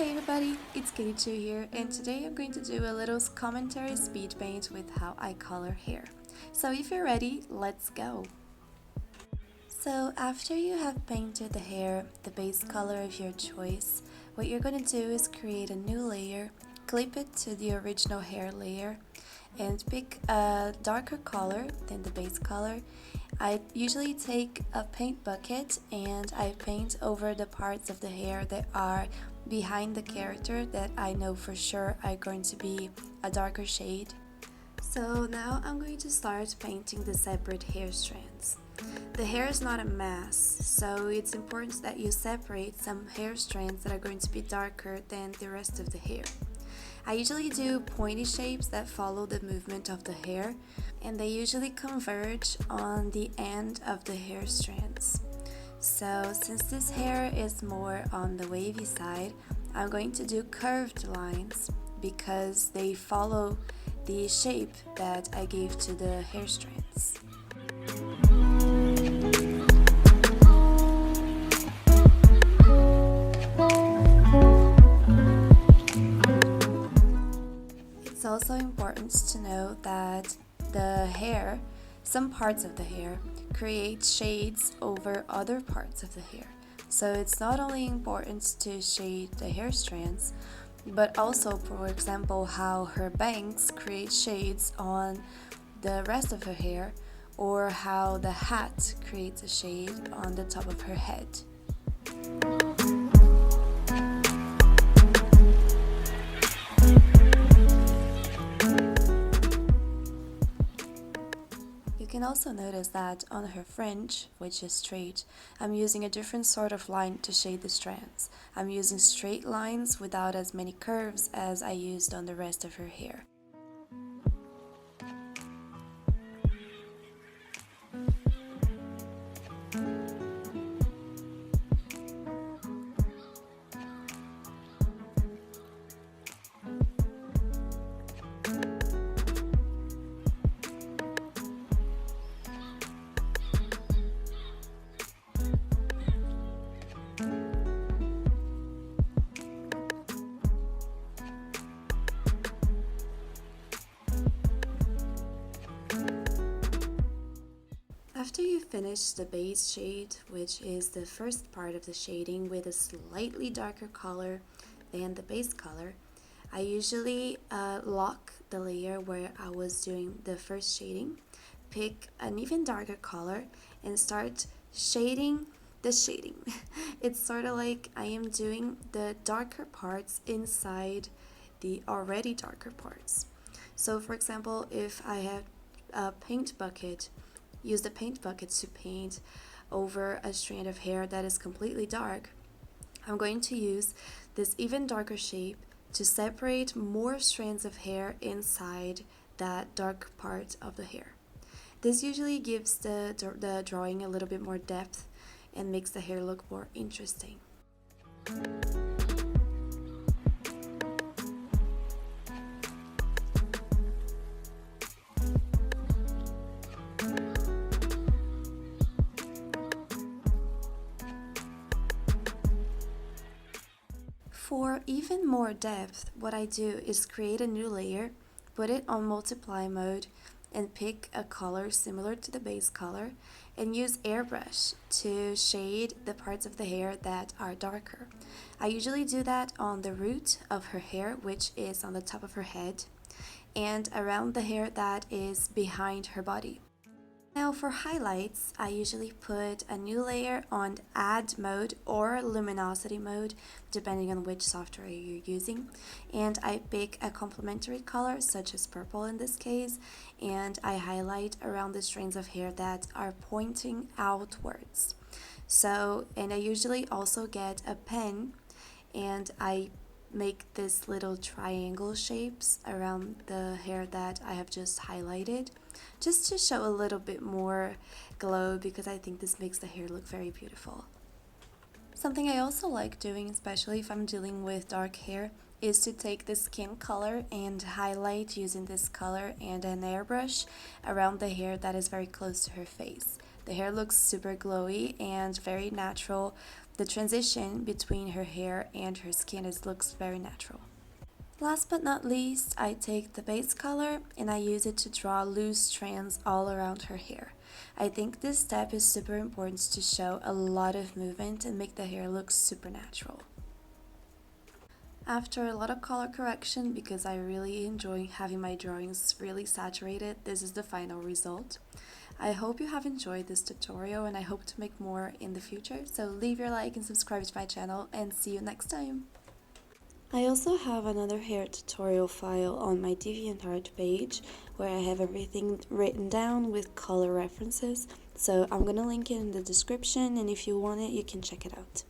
Hey everybody, it's Katie here, and today I'm going to do a little commentary speed paint with how I color hair. So if you're ready, let's go! So after you have painted the hair the base color of your choice, what you're going to do is create a new layer, clip it to the original hair layer, and pick a darker color than the base color. I usually take a paint bucket and I paint over the parts of the hair that are behind the character that I know for sure are going to be a darker shade. So now I'm going to start painting the separate hair strands. The hair is not a mass, so it's important that you separate some hair strands that are going to be darker than the rest of the hair. I usually do pointy shapes that follow the movement of the hair, and they usually converge on the end of the hair strands. So since this hair is more on the wavy side, I'm going to do curved lines because they follow the shape that I gave to the hair strands. It's also important to know that the hair, some parts of the hair, create shades over other parts of the hair. So it's not only important to shade the hair strands, but also, for example, how her bangs create shades on the rest of her hair, or how the hat creates a shade on the top of her head. You can also notice that on her fringe, which is straight, I'm using a different sort of line to shade the strands. I'm using straight lines without as many curves as I used on the rest of her hair. After you finish the base shade, which is the first part of the shading with a slightly darker color than the base color, I usually lock the layer where I was doing the first shading, pick an even darker color, and start shading the shading. It's sort of like I am doing the darker parts inside the already darker parts. So for example, if I have a paint bucket, use the paint bucket to paint over a strand of hair that is completely dark, I'm going to use this even darker shape to separate more strands of hair inside that dark part of the hair. This usually gives the drawing a little bit more depth and makes the hair look more interesting. For even more depth, what I do is create a new layer, put it on multiply mode, and pick a color similar to the base color, and use airbrush to shade the parts of the hair that are darker. I usually do that on the root of her hair, which is on the top of her head, and around the hair that is behind her body. Now for highlights, I usually put a new layer on add mode or luminosity mode, depending on which software you're using. And I pick a complementary color, such as purple in this case, and I highlight around the strands of hair that are pointing outwards. And I usually also get a pen and I make this little triangle shapes around the hair that I have just highlighted, just to show a little bit more glow, because I think this makes the hair look very beautiful. Something I also like doing, especially if I'm dealing with dark hair, is to take the skin color and highlight using this color and an airbrush around the hair that is very close to her face. The hair looks super glowy and very natural the transition between her hair and her skin looks very natural. Last but not least, I take the base color and I use it to draw loose strands all around her hair. I think this step is super important to show a lot of movement and make the hair look super natural. After a lot of color correction, because I really enjoy having my drawings really saturated, this is the final result. I hope you have enjoyed this tutorial and I hope to make more in the future, so leave your like and subscribe to my channel and see you next time! I also have another hair tutorial file on my DeviantArt page where I have everything written down with color references, so I'm gonna link it in the description, and if you want it you can check it out.